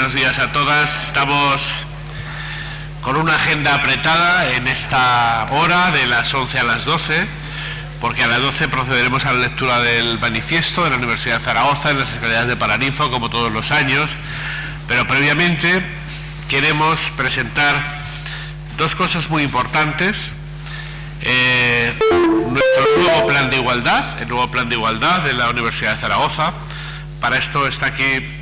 Buenos días a todas. Estamos con una agenda apretada en esta hora, de las 11 a las 12, porque a las 12 procederemos a la lectura del manifiesto de la Universidad de Zaragoza en las escaleras de Paraninfo, como todos los años, pero previamente queremos presentar dos cosas muy importantes. Nuestro nuevo plan de igualdad, el nuevo plan de igualdad de la Universidad de Zaragoza. Para esto está aquí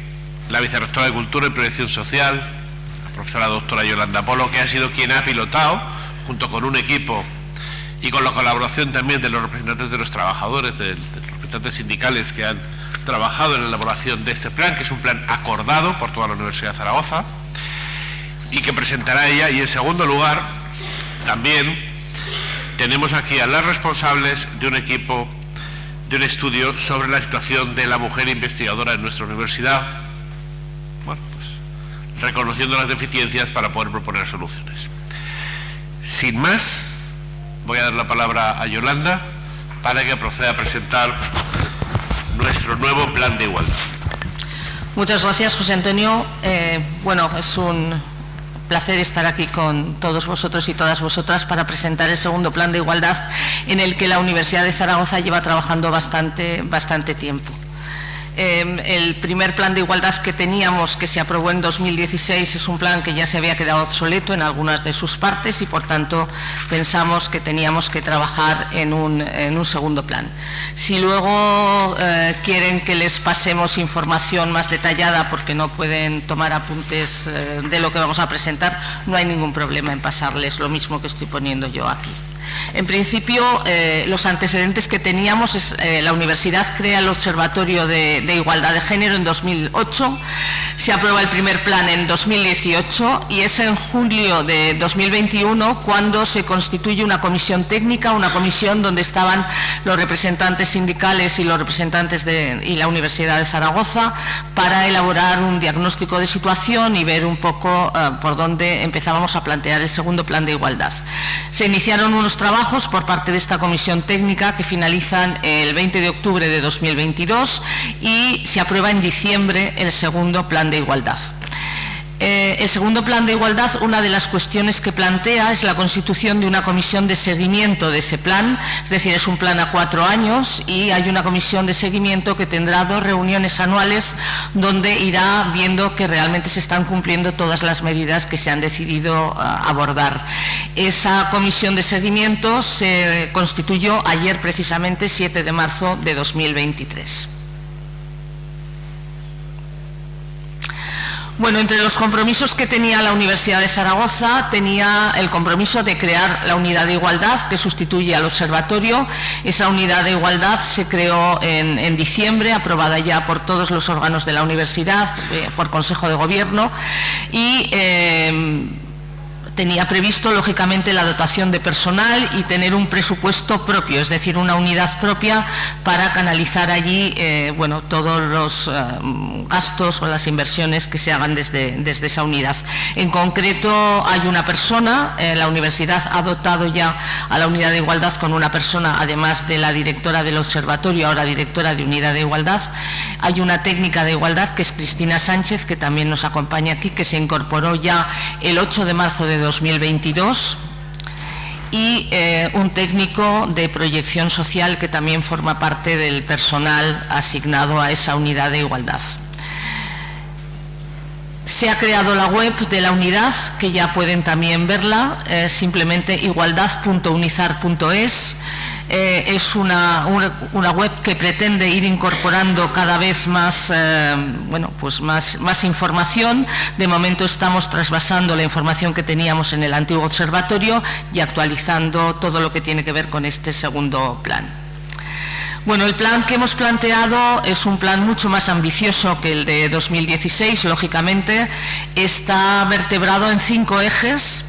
la vicerrectora de Cultura y Proyección Social, la profesora doctora Yolanda Polo, que ha sido quien ha pilotado, junto con un equipo y con la colaboración también de los representantes de los trabajadores, de los representantes sindicales que han trabajado en la elaboración de este plan, que es un plan acordado por toda la Universidad de Zaragoza y que presentará ella. Y en segundo lugar, también tenemos aquí a las responsables de un equipo, de un estudio sobre la situación de la mujer investigadora en nuestra universidad, bueno, pues reconociendo las deficiencias para poder proponer soluciones. Sin más, voy a dar la palabra a Yolanda para que proceda a presentar nuestro nuevo plan de igualdad. Muchas gracias, José Antonio. Bueno, es un placer estar aquí con todos vosotros y todas vosotras para presentar el segundo plan de igualdad, en el que la Universidad de Zaragoza lleva trabajando bastante tiempo. El primer plan de igualdad que teníamos, que se aprobó en 2016, es un plan que ya se había quedado obsoleto en algunas de sus partes y, por tanto, pensamos que teníamos que trabajar en un segundo plan. Si luego quieren que les pasemos información más detallada, porque no pueden tomar apuntes de lo que vamos a presentar, no hay ningún problema en pasarles lo mismo que estoy poniendo yo aquí. En principio, los antecedentes que teníamos es la universidad crea el Observatorio de Igualdad de Género en 2008, se aprueba el primer plan en 2018 y es en julio de 2021 cuando se constituye una comisión técnica, una comisión donde estaban los representantes sindicales y los representantes y la Universidad de Zaragoza, para elaborar un diagnóstico de situación y ver un poco por dónde empezábamos a plantear el segundo plan de igualdad. Se iniciaron unos trabajos por parte de esta comisión técnica que finalizan el 20 de octubre de 2022 y se aprueba en diciembre el segundo plan de igualdad. El segundo plan de igualdad, una de las cuestiones que plantea es la constitución de una comisión de seguimiento de ese plan, es decir, es un plan a 4 años y hay una comisión de seguimiento que tendrá 2 reuniones anuales donde irá viendo que realmente se están cumpliendo todas las medidas que se han decidido abordar. Esa comisión de seguimiento se constituyó ayer, precisamente 7 de marzo de 2023. Bueno, entre los compromisos que tenía la Universidad de Zaragoza, tenía el compromiso de crear la unidad de igualdad que sustituye al observatorio. Esa unidad de igualdad se creó en diciembre, aprobada ya por todos los órganos de la universidad, por Consejo de Gobierno, y tenía previsto, lógicamente, la dotación de personal y tener un presupuesto propio, es decir, una unidad propia para canalizar allí bueno, todos los gastos o las inversiones que se hagan desde esa unidad. En concreto, hay una persona, la universidad ha dotado ya a la unidad de igualdad con una persona, además de la directora del observatorio, ahora directora de unidad de igualdad. Hay una técnica de igualdad, que es Cristina Sánchez, que también nos acompaña aquí, que se incorporó ya el 8 de marzo de 2022, y un técnico de proyección social que también forma parte del personal asignado a esa unidad de igualdad. Se ha creado la web de la unidad, que ya pueden también verla, simplemente igualdad.unizar.es. Es una web que pretende ir incorporando cada vez más, bueno, pues más información. De momento estamos trasvasando la información que teníamos en el antiguo observatorio y actualizando todo lo que tiene que ver con este segundo plan. Bueno, el plan que hemos planteado es un plan mucho más ambicioso que el de 2016, lógicamente. Está vertebrado en 5 ejes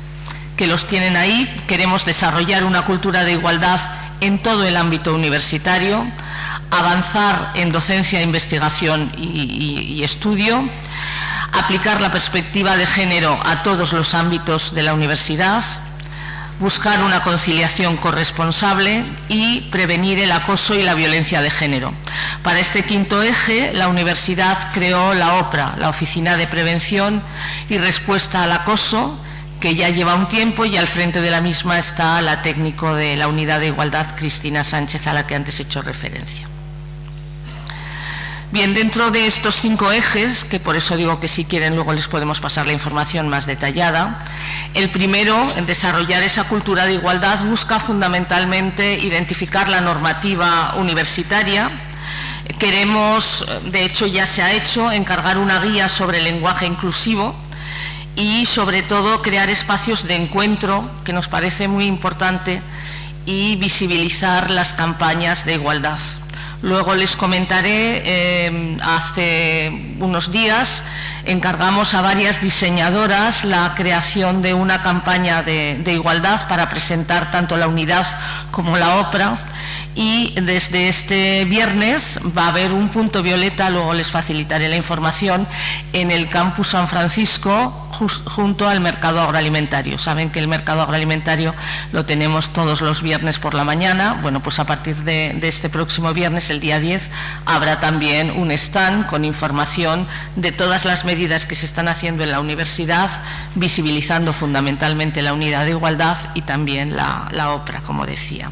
que los tienen ahí. Queremos desarrollar una cultura de igualdad en todo el ámbito universitario, avanzar en docencia, investigación y estudio, aplicar la perspectiva de género a todos los ámbitos de la universidad, buscar una conciliación corresponsable y prevenir el acoso y la violencia de género. Para este quinto eje, la universidad creó la OPRA, la Oficina de Prevención y Respuesta al Acoso, que ya lleva un tiempo, y al frente de la misma está la técnico de la Unidad de Igualdad, Cristina Sánchez, a la que antes he hecho referencia. Bien, dentro de estos 5 ejes, que por eso digo que si quieren luego les podemos pasar la información más detallada, el primero, en desarrollar esa cultura de igualdad, busca fundamentalmente identificar la normativa universitaria. Queremos, de hecho ya se ha hecho, encargar una guía sobre el lenguaje inclusivo y sobre todo crear espacios de encuentro, que nos parece muy importante, y visibilizar las campañas de igualdad. Luego les comentaré, hace unos días encargamos a varias diseñadoras la creación de una campaña de igualdad para presentar tanto la unidad como la OPRA, y desde este viernes va a haber un punto violeta, luego les facilitaré la información, en el campus San Francisco, junto al mercado agroalimentario. Saben que el mercado agroalimentario lo tenemos todos los viernes por la mañana. Bueno, pues a partir de este próximo viernes, el día 10, habrá también un stand con información de todas las medidas que se están haciendo en la universidad, visibilizando fundamentalmente la unidad de igualdad y también la OPRA, como decía.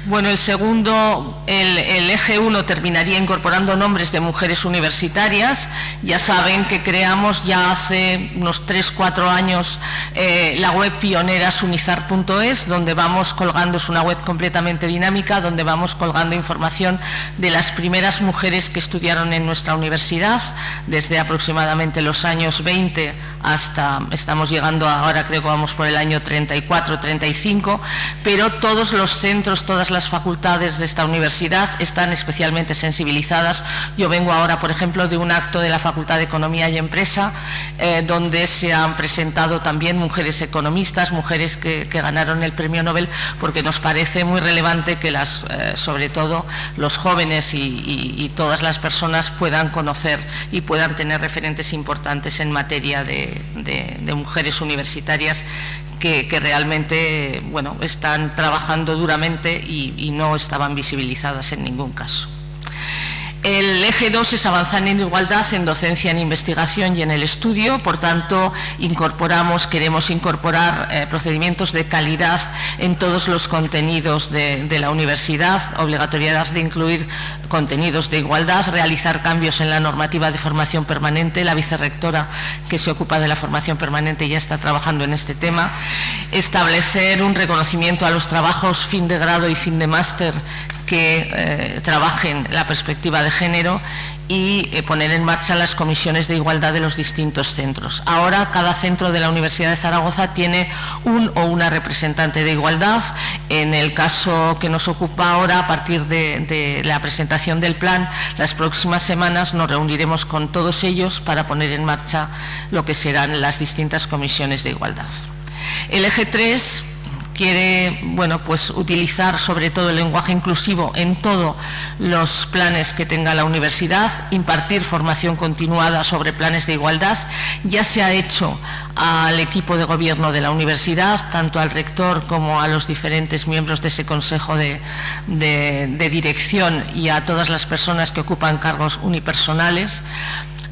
Bueno, el segundo, el eje 1 terminaría incorporando nombres de mujeres universitarias. Ya saben que creamos ya hace unos 3-4 años la web pionera sunizar.es, donde vamos colgando, es una web completamente dinámica, donde vamos colgando información de las primeras mujeres que estudiaron en nuestra universidad, desde aproximadamente los años 20 hasta, estamos llegando ahora, creo que vamos por el año 34-35, pero todos los centros, todas las facultades de esta universidad están especialmente sensibilizadas. Yo vengo ahora, por ejemplo, de un acto de la Facultad de Economía y Empresa, donde se han presentado también mujeres economistas, mujeres que ganaron el premio Nobel, porque nos parece muy relevante que sobre todo los jóvenes y todas las personas puedan conocer y puedan tener referentes importantes en materia de mujeres universitarias que realmente, bueno, están trabajando duramente y no estaban visibilizadas en ningún caso. El eje 2 es avanzar en igualdad en docencia, en investigación y en el estudio. Por tanto, queremos incorporar procedimientos de calidad en todos los contenidos de la universidad, obligatoriedad de incluir contenidos de igualdad, realizar cambios en la normativa de formación permanente. La vicerrectora que se ocupa de la formación permanente ya está trabajando en este tema. Establecer un reconocimiento a los trabajos fin de grado y fin de máster que trabajen la perspectiva de género y poner en marcha las comisiones de igualdad de los distintos centros. Ahora cada centro de la Universidad de Zaragoza tiene un o una representante de igualdad. En el caso que nos ocupa ahora, a partir de la presentación del plan, las próximas semanas nos reuniremos con todos ellos para poner en marcha lo que serán las distintas comisiones de igualdad. El eje 3 quiere, bueno, pues utilizar sobre todo el lenguaje inclusivo en todos los planes que tenga la universidad, impartir formación continuada sobre planes de igualdad. Ya se ha hecho al equipo de gobierno de la universidad, tanto al rector como a los diferentes miembros de ese consejo de dirección y a todas las personas que ocupan cargos unipersonales.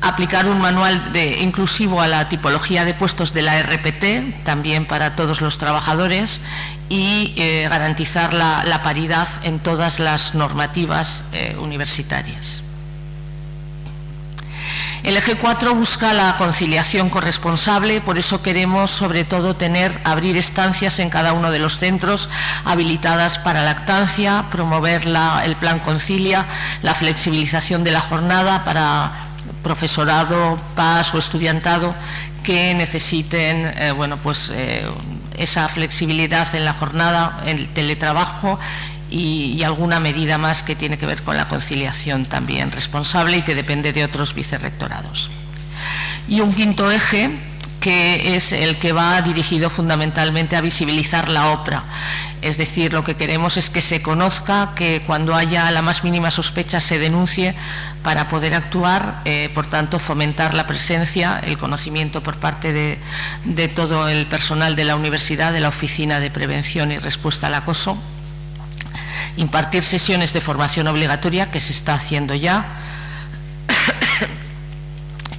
Aplicar un manual inclusivo a la tipología de puestos de la RPT, también para todos los trabajadores, y garantizar la paridad en todas las normativas universitarias. El eje 4 busca la conciliación corresponsable, por eso queremos sobre todo abrir estancias en cada uno de los centros habilitadas para lactancia, promover el plan Concilia, la flexibilización de la jornada para profesorado, PAS o estudiantado que necesiten esa flexibilidad en la jornada, en el teletrabajo y alguna medida más que tiene que ver con la conciliación también responsable y que depende de otros vicerrectorados. Y un quinto eje que es el que va dirigido fundamentalmente a visibilizar la OPRA. Es decir, lo que queremos es que se conozca, que cuando haya la más mínima sospecha se denuncie para poder actuar, por tanto fomentar la presencia, el conocimiento por parte de todo el personal de la universidad, de la Oficina de Prevención y Respuesta al Acoso, impartir sesiones de formación obligatoria, que se está haciendo ya,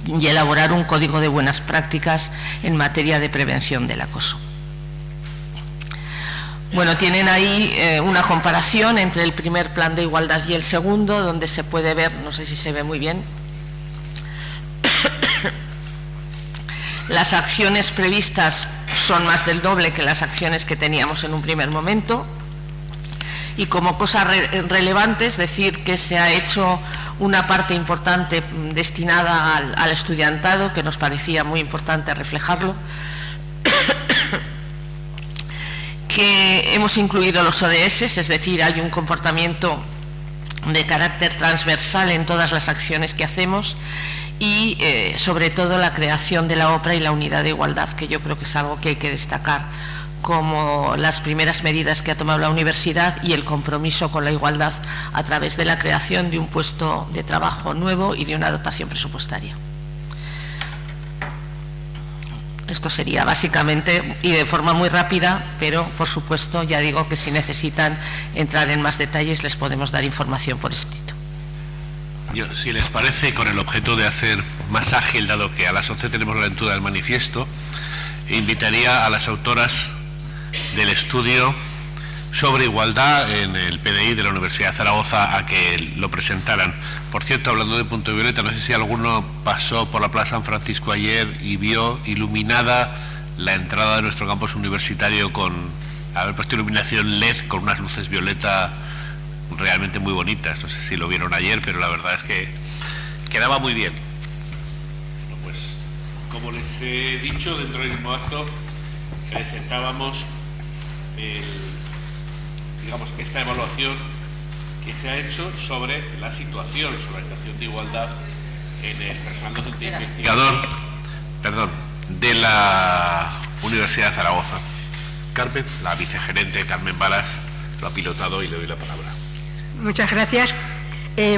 y elaborar un código de buenas prácticas en materia de prevención del acoso. Bueno, tienen ahí una comparación entre el primer plan de igualdad y el segundo, donde se puede ver, no sé si se ve muy bien, las acciones previstas son más del doble que las acciones que teníamos en un primer momento. Y como cosa relevante, es decir, que se ha hecho una parte importante destinada al estudiantado, que nos parecía muy importante reflejarlo, que hemos incluido los ODS, es decir, hay un comportamiento de carácter transversal en todas las acciones que hacemos, y sobre todo la creación de la OPRA y la unidad de igualdad, que yo creo que es algo que hay que destacar como las primeras medidas que ha tomado la universidad, y el compromiso con la igualdad a través de la creación de un puesto de trabajo nuevo y de una dotación presupuestaria. Esto sería básicamente, y de forma muy rápida, pero por supuesto ya digo que si necesitan entrar en más detalles les podemos dar información por escrito. Yo, si les parece, con el objeto de hacer más ágil, dado que a las 11 tenemos la lectura del manifiesto, invitaría a las autoras del estudio sobre igualdad en el PDI de la Universidad de Zaragoza a que lo presentaran. Por cierto, hablando de Punto Violeta, no sé si alguno pasó por la Plaza San Francisco ayer y vio iluminada la entrada de nuestro campus universitario con haber puesto iluminación LED con unas luces violeta realmente muy bonitas. No sé si lo vieron ayer, pero la verdad es que quedaba muy bien. Bueno, pues, como les he dicho, dentro del mismo acto presentábamos digamos, esta evaluación que se ha hecho sobre la situación de igualdad en el personal docente investigador, de la Universidad de Zaragoza. Carmen, la vicegerente Carmen Varas, lo ha pilotado y le doy la palabra. Muchas gracias.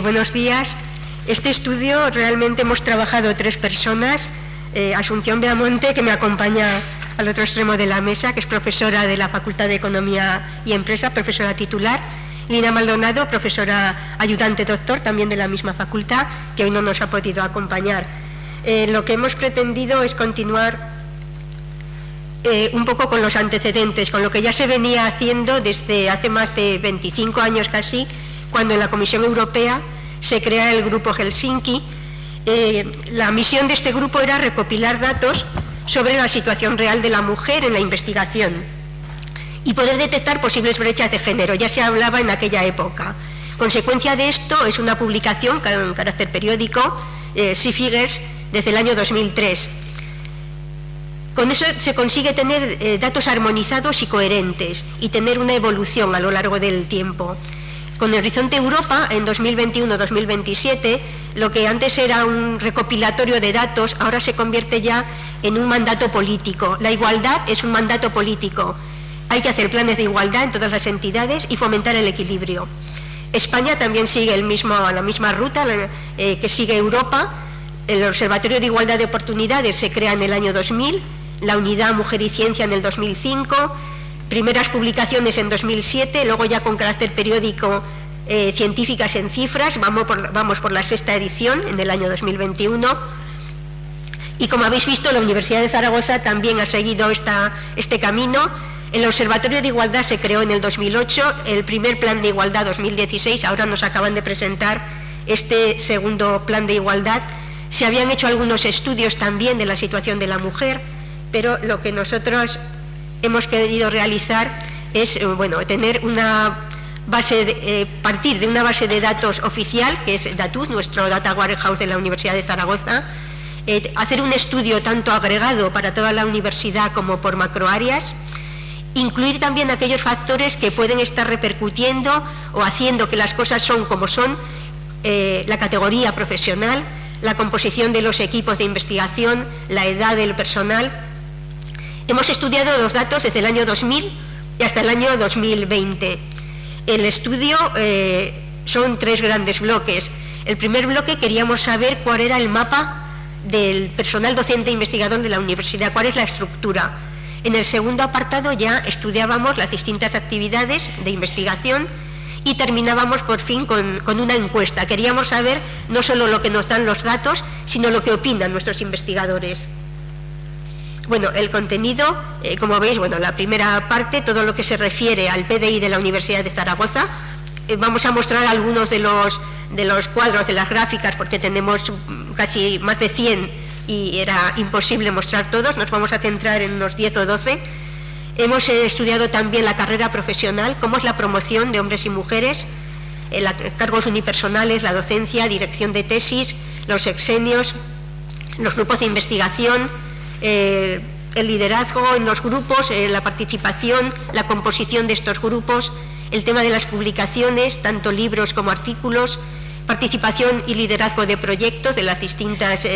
Buenos días. Este estudio realmente hemos trabajado 3 personas. Asunción Beamonte, que me acompaña al otro extremo de la mesa, que es profesora de la Facultad de Economía y Empresa, profesora titular. Lina Maldonado, profesora ayudante doctor, también de la misma facultad, que hoy no nos ha podido acompañar. Lo que hemos pretendido es continuar un poco con los antecedentes, con lo que ya se venía haciendo desde hace más de 25 años casi, cuando en la Comisión Europea se crea el Grupo Helsinki. La misión de este grupo era recopilar datos sobre la situación real de la mujer en la investigación y poder detectar posibles brechas de género. Ya se hablaba en aquella época. Consecuencia de esto es una publicación con carácter periódico, SIFIGES, desde el año 2003. Con eso se consigue tener datos armonizados y coherentes y tener una evolución a lo largo del tiempo. Con Horizonte Europa, en 2021-2027, lo que antes era un recopilatorio de datos, ahora se convierte ya en un mandato político. La igualdad es un mandato político. Hay que hacer planes de igualdad en todas las entidades y fomentar el equilibrio. España también sigue la misma ruta que sigue Europa. El Observatorio de Igualdad de Oportunidades se crea en el año 2000, la Unidad Mujer y Ciencia en el 2005, primeras publicaciones en 2007, luego ya con carácter periódico científicas en cifras, vamos por la 6ª edición en el año 2021. Y como habéis visto, la Universidad de Zaragoza también ha seguido este camino. El Observatorio de Igualdad se creó en el 2008, el primer Plan de Igualdad 2016, ahora nos acaban de presentar este segundo Plan de Igualdad. Se habían hecho algunos estudios también de la situación de la mujer, pero lo que nosotros hemos querido realizar es tener una base partir de una base de datos oficial, que es DATUZ, nuestro Data Warehouse de la Universidad de Zaragoza, hacer un estudio tanto agregado para toda la universidad como por macroáreas, incluir también aquellos factores que pueden estar repercutiendo o haciendo que las cosas son como son, la categoría profesional, la composición de los equipos de investigación, la edad del personal. Hemos estudiado los datos desde el año 2000 y hasta el año 2020. El estudio son 3 grandes bloques. El primer bloque queríamos saber cuál era el mapa del personal docente e investigador de la universidad, cuál es la estructura. En el segundo apartado ya estudiábamos las distintas actividades de investigación y terminábamos por fin con una encuesta. Queríamos saber no solo lo que nos dan los datos, sino lo que opinan nuestros investigadores. Bueno, el contenido, como veis, bueno, la primera parte, todo lo que se refiere al PDI de la Universidad de Zaragoza. Vamos a mostrar algunos de los cuadros, de las gráficas, porque tenemos casi más de 100 y era imposible mostrar todos. Nos vamos a centrar en unos 10 o 12. Hemos estudiado también la carrera profesional, cómo es la promoción de hombres y mujeres, cargos unipersonales, la docencia, dirección de tesis, los sexenios, los grupos de investigación, el liderazgo en los grupos, la participación, la composición de estos grupos, el tema de las publicaciones, tanto libros como artículos, participación y liderazgo de proyectos de las distintas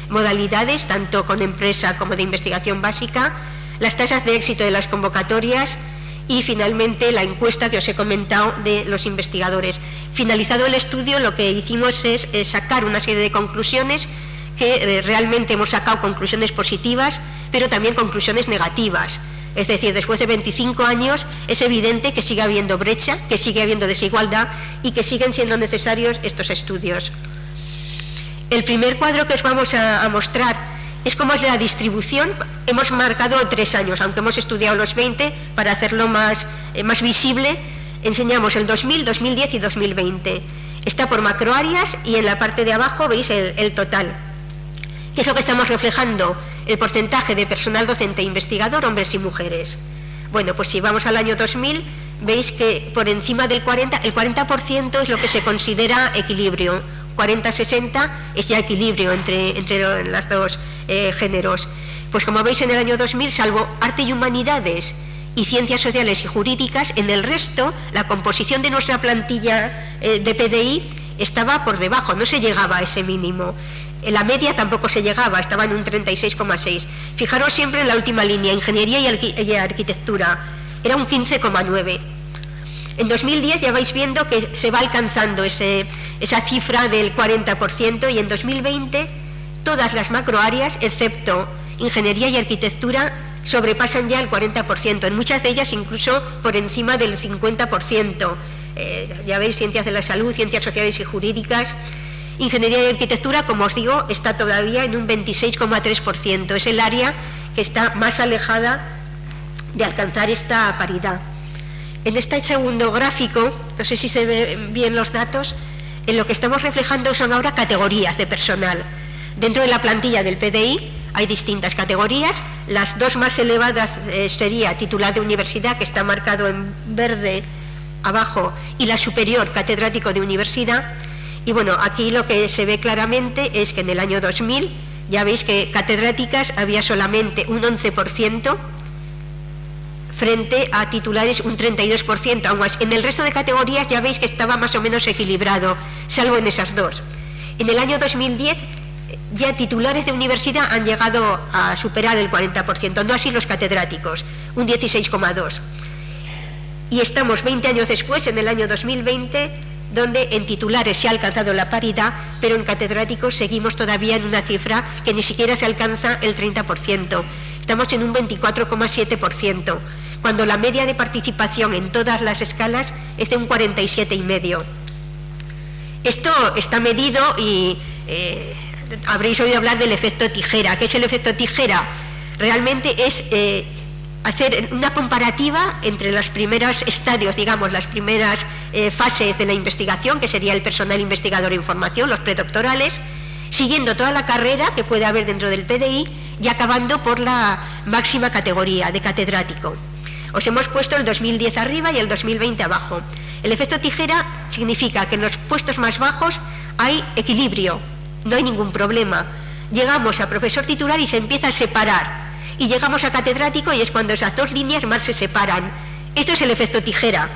modalidades, tanto con empresa como de investigación básica, las tasas de éxito de las convocatorias y finalmente la encuesta que os he comentado de los investigadores. Finalizado el estudio, lo que hicimos es sacar una serie de conclusiones que realmente hemos sacado conclusiones positivas, pero también conclusiones negativas. Es decir, después de 25 años es evidente que sigue habiendo brecha, que sigue habiendo desigualdad y que siguen siendo necesarios estos estudios. El primer cuadro que os vamos a mostrar es cómo es la distribución. Hemos marcado 3 años, aunque hemos estudiado los 20, para hacerlo más visible. Enseñamos el 2000, 2010 y 2020. Está por macroáreas y en la parte de abajo veis el total. ¿Qué es lo que estamos reflejando? El porcentaje de personal docente e investigador, hombres y mujeres. Bueno, pues si vamos al año 2000, veis que por encima del 40%, el 40% es lo que se considera equilibrio. 40-60 es ya equilibrio entre los dos géneros. Pues como veis, en el año 2000, salvo arte y humanidades y ciencias sociales y jurídicas, en el resto la composición de nuestra plantilla de PDI estaba por debajo, no se llegaba a ese mínimo. En la media tampoco se llegaba, estaba en un 36,6. Fijaros siempre en la última línea, ingeniería y arquitectura, era un 15,9. En 2010 ya vais viendo que se va alcanzando esa cifra del 40% y en 2020 todas las macroáreas, excepto ingeniería y arquitectura, sobrepasan ya el 40%, en muchas de ellas incluso por encima del 50%. Ya veis, ciencias de la salud, ciencias sociales y jurídicas. Ingeniería y arquitectura, como os digo, está todavía en un 26,3%. Es el área que está más alejada de alcanzar esta paridad. En este segundo gráfico, no sé si se ven bien los datos, en lo que estamos reflejando son ahora categorías de personal. Dentro de la plantilla del PDI hay distintas categorías. Las dos más elevadas sería titular de universidad, que está marcado en verde abajo, y la superior, catedrático de universidad. Y bueno, aquí lo que se ve claramente es que en el año 2000, ya veis que catedráticas había solamente un 11%, frente a titulares un 32%, aún más. En el resto de categorías ya veis que estaba más o menos equilibrado, salvo en esas dos. En el año 2010 ya titulares de universidad han llegado a superar el 40%, no así los catedráticos, un 16,2%. Y estamos 20 años después, en el año 2020, donde en titulares se ha alcanzado la paridad, pero en catedráticos seguimos todavía en una cifra que ni siquiera se alcanza el 30%. Estamos en un 24,7%. Cuando la media de participación en todas las escalas es de un 47,5%. Esto está medido y habréis oído hablar del efecto tijera. ¿Qué es el efecto tijera? Realmente es hacer una comparativa entre los primeros estadios, digamos, las primeras fases de la investigación, que sería el personal investigador en formación, los predoctorales, siguiendo toda la carrera que puede haber dentro del PDI y acabando por la máxima categoría de catedrático. Os hemos puesto el 2010 arriba y el 2020 abajo. El efecto tijera significa que en los puestos más bajos hay equilibrio, no hay ningún problema. Llegamos a profesor titular y se empieza a separar. Y llegamos a catedrático y es cuando esas dos líneas más se separan. Esto es el efecto tijera.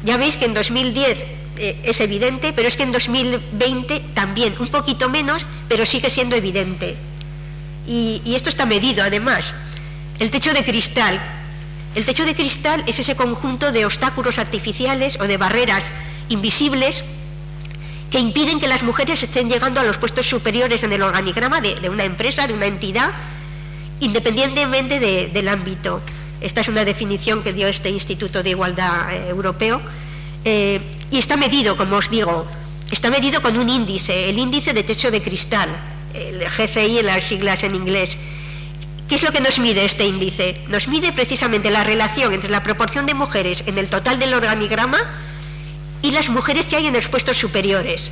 Ya veis que en 2010 es evidente, pero es que en 2020 también, un poquito menos, pero sigue siendo evidente. Y esto está medido además. El techo de cristal. El techo de cristal es ese conjunto de obstáculos artificiales o de barreras invisibles que impiden que las mujeres estén llegando a los puestos superiores en el organigrama de una empresa, de una entidad, independientemente del ámbito. Esta es una definición que dio este Instituto de Igualdad Europeo. Y está medido, como os digo, está medido con un índice, el índice de techo de cristal, el GCI en las siglas en inglés. ¿Qué es lo que nos mide este índice? Nos mide precisamente la relación entre la proporción de mujeres en el total del organigrama y las mujeres que hay en los puestos superiores.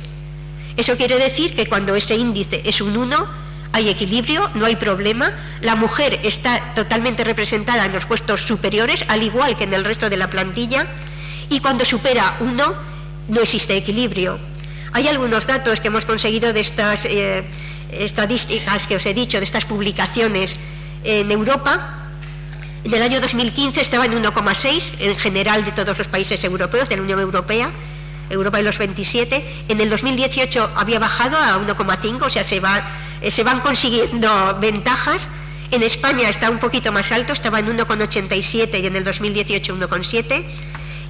Eso quiere decir que cuando ese índice es un 1, hay equilibrio, no hay problema, la mujer está totalmente representada en los puestos superiores, al igual que en el resto de la plantilla, y cuando supera 1, no existe equilibrio. Hay algunos datos que hemos conseguido de estas estadísticas que os he dicho, de estas publicaciones en Europa. En el año 2015 estaba en 1,6 en general de todos los países europeos, de la Unión Europea, Europa y los 27. En el 2018 había bajado a 1,5, o sea, se van consiguiendo ventajas. En España está un poquito más alto, estaba en 1,87 y en el 2018 1,7.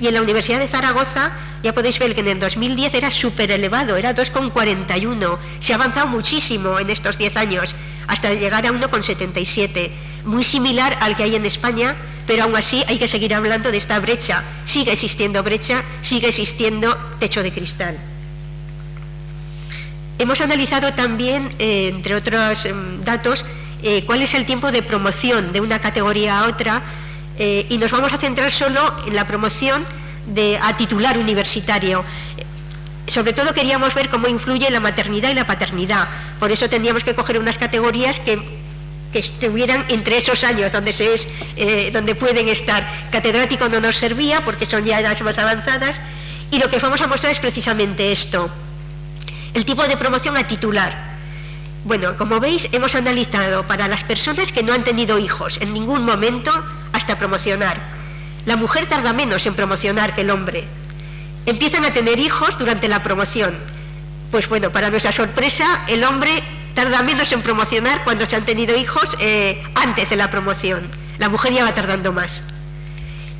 Y en la Universidad de Zaragoza ya podéis ver que en el 2010 era súper elevado, era 2,41. Se ha avanzado muchísimo en estos 10 años, hasta llegar a 1,77. Muy similar al que hay en España, pero aún así hay que seguir hablando de esta brecha. Sigue existiendo brecha, sigue existiendo techo de cristal. Hemos analizado también, entre otros datos, cuál es el tiempo de promoción de una categoría a otra, y nos vamos a centrar solo en la promoción a titular universitario. Sobre todo queríamos ver cómo influye la maternidad y la paternidad. Por eso tendríamos que coger unas categorías que estuvieran entre esos años donde pueden estar. Catedrático no nos servía porque son ya edades más avanzadas, y lo que os vamos a mostrar es precisamente esto: el tipo de promoción a titular. Bueno, como veis, hemos analizado para las personas que no han tenido hijos en ningún momento hasta promocionar. La mujer tarda menos en promocionar que el hombre. Empiezan a tener hijos durante la promoción. Pues bueno, para nuestra sorpresa, el hombre tarda menos en promocionar cuando se han tenido hijos antes de la promoción. La mujer ya va tardando más.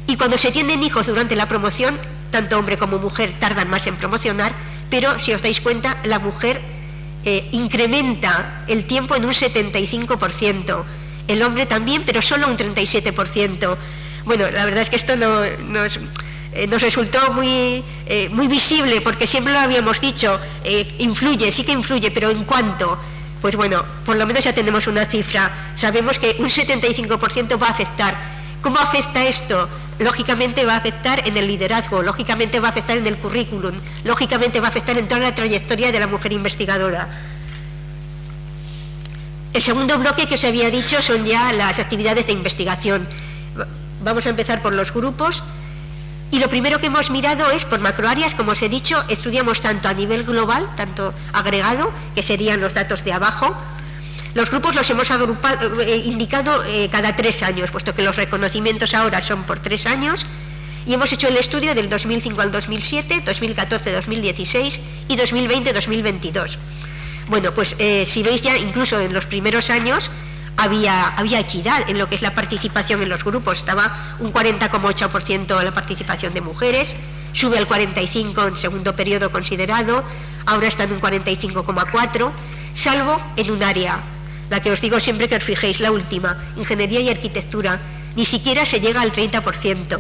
Y cuando se tienen hijos durante la promoción, tanto hombre como mujer tardan más en promocionar, pero si os dais cuenta, la mujer incrementa el tiempo en un 75%. El hombre también, pero solo un 37%. Bueno, la verdad es que esto nos resultó muy visible, porque siempre lo habíamos dicho, influye, sí que influye, pero ¿en cuánto? Pues bueno, por lo menos ya tenemos una cifra. Sabemos que un 75% va a afectar. ¿Cómo afecta esto? Lógicamente va a afectar en el liderazgo, lógicamente va a afectar en el currículum, lógicamente va a afectar en toda la trayectoria de la mujer investigadora. El segundo bloque que os había dicho son ya las actividades de investigación. Vamos a empezar por los grupos. Y lo primero que hemos mirado es por macroáreas, como os he dicho, estudiamos tanto a nivel global, tanto agregado, que serían los datos de abajo. Los grupos los hemos indicado cada 3 años, puesto que los reconocimientos ahora son por 3 años, y hemos hecho el estudio del 2005 al 2007, 2014-2016 y 2020-2022. Bueno, pues si veis ya, incluso en los primeros años, había equidad en lo que es la participación en los grupos. Estaba un 40,8% la participación de mujeres, sube al 45% en segundo periodo considerado, ahora está en un 45,4%, salvo en un área, la que os digo siempre que os fijéis, la última, ingeniería y arquitectura, ni siquiera se llega al 30%.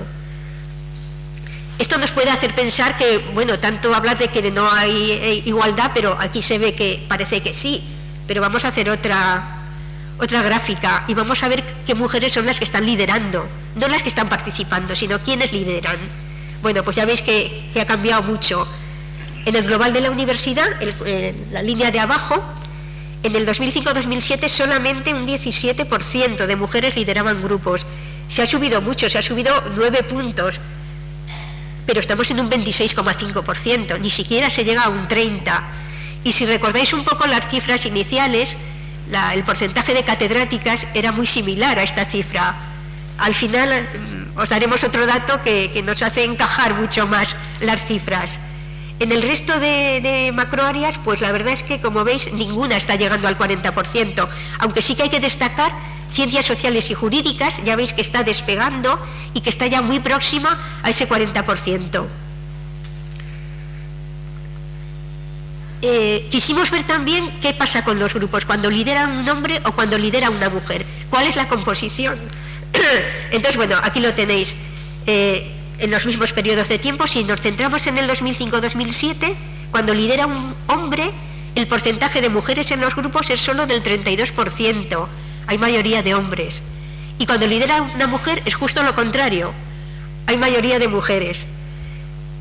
Esto nos puede hacer pensar que, bueno, tanto hablar de que no hay igualdad, pero aquí se ve que parece que sí, pero vamos a hacer otra gráfica y vamos a ver qué mujeres son las que están liderando, no las que están participando, sino quiénes lideran. Bueno, pues ya veis que ha cambiado mucho. En el global de la universidad, la línea de abajo, en el 2005-2007 solamente un 17% de mujeres lideraban grupos. Se ha subido mucho, se ha subido 9 puntos, pero estamos en un 26,5%, ni siquiera se llega a un 30%. Y si recordáis un poco las cifras iniciales, el porcentaje de catedráticas era muy similar a esta cifra. Al final os daremos otro dato que nos hace encajar mucho más las cifras. En el resto de macroáreas, pues la verdad es que, como veis, ninguna está llegando al 40%, aunque sí que hay que destacar ciencias sociales y jurídicas, ya veis que está despegando y que está ya muy próxima a ese 40%. Quisimos ver también qué pasa con los grupos, cuando lidera un hombre o cuando lidera una mujer, cuál es la composición. Entonces, bueno, aquí lo tenéis. En los mismos periodos de tiempo, si nos centramos en el 2005-2007, cuando lidera un hombre, el porcentaje de mujeres en los grupos es solo del 32%, hay mayoría de hombres. Y cuando lidera una mujer es justo lo contrario, hay mayoría de mujeres.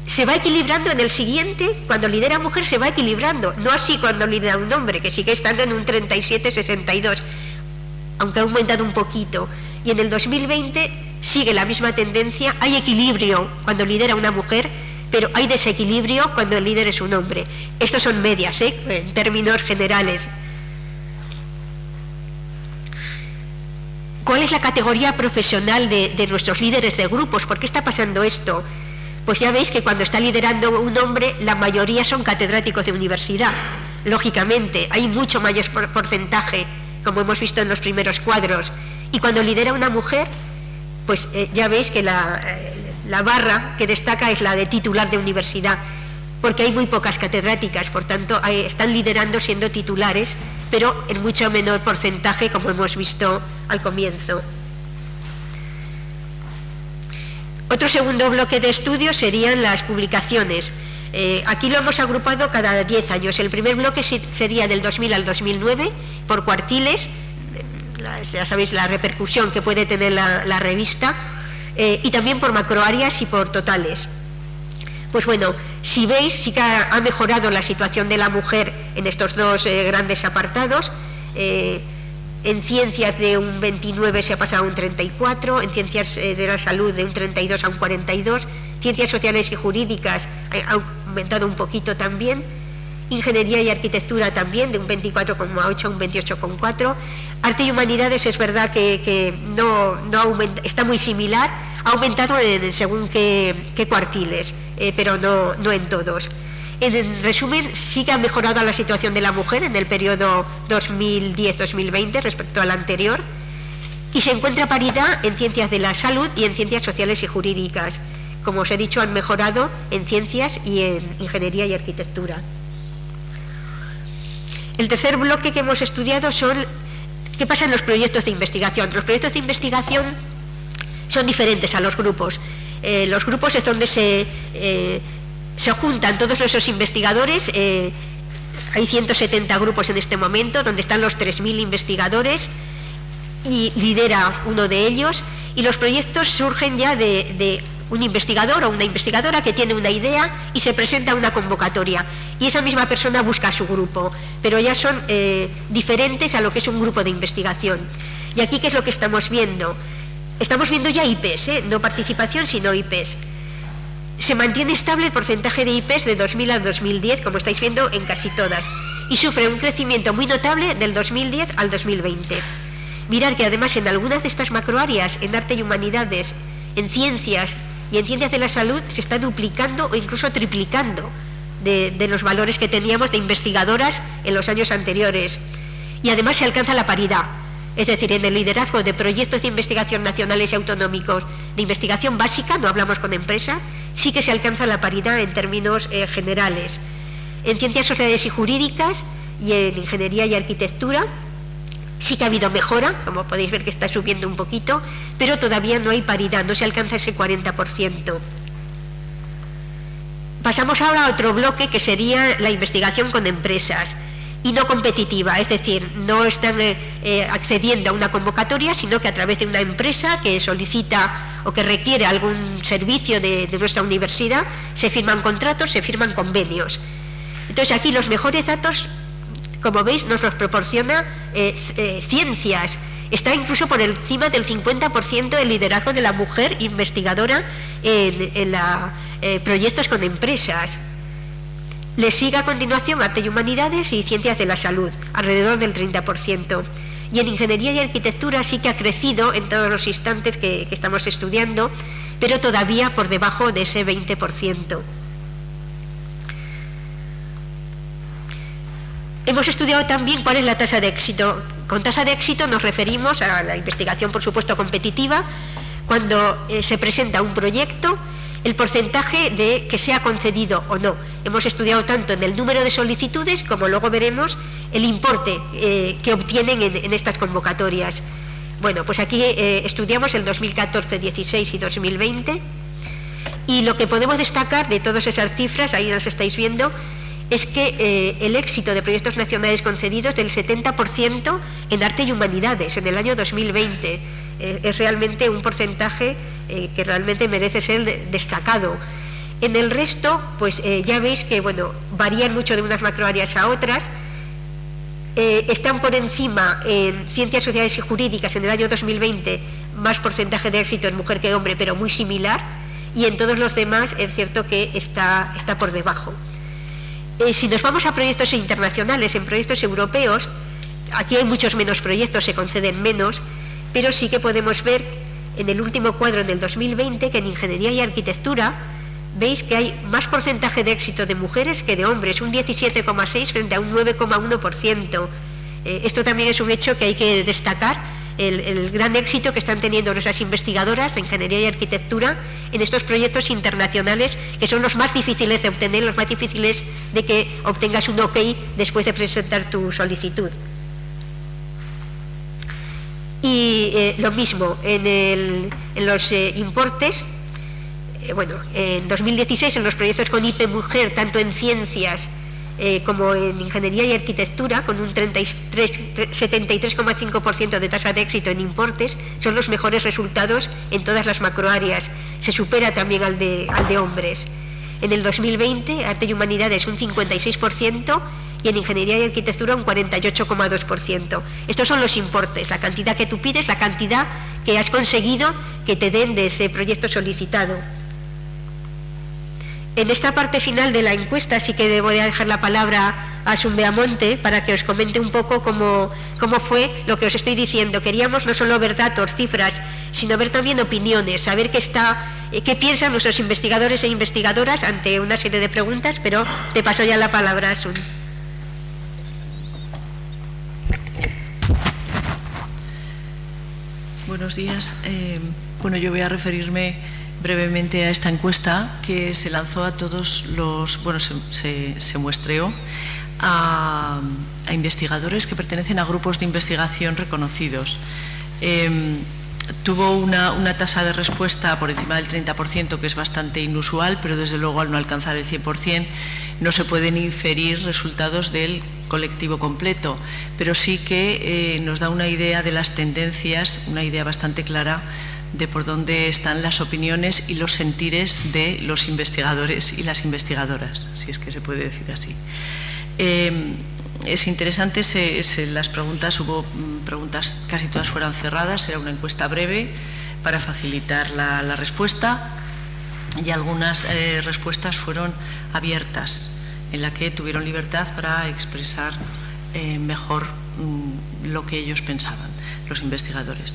Se va equilibrando en el siguiente, cuando lidera mujer se va equilibrando, no así cuando lidera un hombre, que sigue estando en un 37-62, aunque ha aumentado un poquito. Y en el 2020 sigue la misma tendencia, hay equilibrio cuando lidera una mujer, pero hay desequilibrio cuando el líder es un hombre. Estos son medias, en términos generales. ¿Cuál es la categoría profesional de nuestros líderes de grupos? ¿Por qué está pasando esto? Pues ya veis que cuando está liderando un hombre, la mayoría son catedráticos de universidad. Lógicamente, hay mucho mayor porcentaje, como hemos visto en los primeros cuadros. Y cuando lidera una mujer, pues ya veis que la barra que destaca es la de titular de universidad, porque hay muy pocas catedráticas, por tanto están liderando siendo titulares, pero en mucho menor porcentaje, como hemos visto al comienzo. Otro segundo bloque de estudio serían las publicaciones. Aquí lo hemos agrupado cada 10 años. El primer bloque sería del 2000 al 2009, por cuartiles. Ya sabéis la repercusión que puede tener la revista, y también por macroáreas y por totales. Pues bueno, si veis, sí que ha mejorado la situación de la mujer en estos dos grandes apartados. En ciencias de un 29 se ha pasado a un 34, en ciencias de la salud de un 32 a un 42, ciencias sociales y jurídicas ha aumentado un poquito también, ingeniería y arquitectura también de un 24,8 a un 28,4, arte y humanidades es verdad que no aumenta, está muy similar, ha aumentado según qué cuartiles, pero no en todos. En resumen, sí que ha mejorado la situación de la mujer en el periodo 2010-2020 respecto al anterior, y se encuentra paridad en ciencias de la salud y en ciencias sociales y jurídicas. Como os he dicho, han mejorado en ciencias y en ingeniería y arquitectura. El tercer bloque que hemos estudiado son qué pasa en los proyectos de investigación. Los proyectos de investigación son diferentes a los grupos. Los grupos es donde se juntan todos esos investigadores. Hay 170 grupos en este momento, donde están los 3.000 investigadores y lidera uno de ellos. Y los proyectos surgen ya de un investigador o una investigadora que tiene una idea y se presenta a una convocatoria. Y esa misma persona busca a su grupo, pero ya son diferentes a lo que es un grupo de investigación. Y aquí, ¿qué es lo que estamos viendo? Estamos viendo ya IPs, no participación, sino IPs. Se mantiene estable el porcentaje de IPs de 2000 a 2010, como estáis viendo en casi todas, y sufre un crecimiento muy notable del 2010 al 2020. Mirad que además en algunas de estas macroáreas, en arte y humanidades, en ciencias y en ciencias de la salud, se está duplicando o incluso triplicando de los valores que teníamos de investigadoras en los años anteriores. Y además se alcanza la paridad, es decir, en el liderazgo de proyectos de investigación nacionales y autonómicos de investigación básica, no hablamos con empresa, sí que se alcanza la paridad en términos generales. En ciencias sociales y jurídicas y en ingeniería y arquitectura sí que ha habido mejora, como podéis ver que está subiendo un poquito, pero todavía no hay paridad, no se alcanza ese 40%. Pasamos ahora a otro bloque que sería la investigación con empresas y no competitiva, es decir, no están accediendo a una convocatoria, sino que a través de una empresa que solicita o que requiere algún servicio de nuestra universidad, se firman contratos, se firman convenios. Entonces aquí los mejores datos, como veis, nos los proporciona ciencias. Está incluso por encima del 50% del liderazgo de la mujer investigadora en proyectos con empresas. Le sigue a continuación arte y humanidades y ciencias de la salud, alrededor del 30%. Y en ingeniería y arquitectura sí que ha crecido en todos los instantes que estamos estudiando, pero todavía por debajo de ese 20%. Hemos estudiado también cuál es la tasa de éxito. Con tasa de éxito nos referimos a la investigación, por supuesto, competitiva, cuando se presenta un proyecto, el porcentaje de que sea concedido o no. Hemos estudiado tanto en el número de solicitudes como luego veremos el importe que obtienen en estas convocatorias. Bueno, pues aquí estudiamos el 2014, 16 y 2020 y lo que podemos destacar de todas esas cifras, ahí las estáis viendo, es que el éxito de proyectos nacionales concedidos del 70% en arte y humanidades en el año 2020 es realmente un porcentaje que realmente merece ser destacado. En el resto, pues ya veis que bueno, varían mucho de unas macroáreas a otras. Están por encima en ciencias sociales y jurídicas en el año 2020 más porcentaje de éxito en mujer que hombre, pero muy similar, y en todos los demás es cierto que está por debajo. Si nos vamos a proyectos internacionales, en proyectos europeos, aquí hay muchos menos proyectos, se conceden menos, pero sí que podemos ver en el último cuadro del 2020 que en ingeniería y arquitectura veis que hay más porcentaje de éxito de mujeres que de hombres, un 17,6 frente a un 9,1%. Esto también es un hecho que hay que destacar, el gran éxito que están teniendo nuestras investigadoras de ingeniería y arquitectura en estos proyectos internacionales, que son los más difíciles de obtener, los más difíciles de que obtengas un OK después de presentar tu solicitud. Y lo mismo en los importes. Bueno, en 2016 en los proyectos con IP Mujer, tanto en ciencias como en ingeniería y arquitectura, con un 73,5% de tasa de éxito en importes, son los mejores resultados en todas las macroáreas. Se supera también al de hombres. En el 2020, arte y humanidades un 56% y en ingeniería y arquitectura un 48,2%. Estos son los importes, la cantidad que tú pides, la cantidad que has conseguido que te den de ese proyecto solicitado. En esta parte final de la encuesta sí que voy a dejar la palabra a Asun Beamonte para que os comente un poco cómo fue lo que os estoy diciendo. Queríamos no solo ver datos, cifras, sino ver también opiniones, saber qué piensan nuestros investigadores e investigadoras ante una serie de preguntas, pero te paso ya la palabra, Asun. Buenos días. Bueno, yo voy a referirme brevemente a esta encuesta que se lanzó a todos los, bueno, se muestreó a investigadores que pertenecen a grupos de investigación reconocidos. Tuvo una tasa de respuesta por encima del 30%, que es bastante inusual, pero desde luego al no alcanzar el 100% no se pueden inferir resultados del colectivo completo, pero sí que nos da una idea de las tendencias, una idea bastante clara de por dónde están las opiniones y los sentires de los investigadores y las investigadoras, si es que se puede decir así. Es interesante, las preguntas, hubo preguntas, casi todas fueron cerradas, era una encuesta breve para facilitar la respuesta, y algunas respuestas fueron abiertas, en la que tuvieron libertad para expresar mejor lo que ellos pensaban, los investigadores.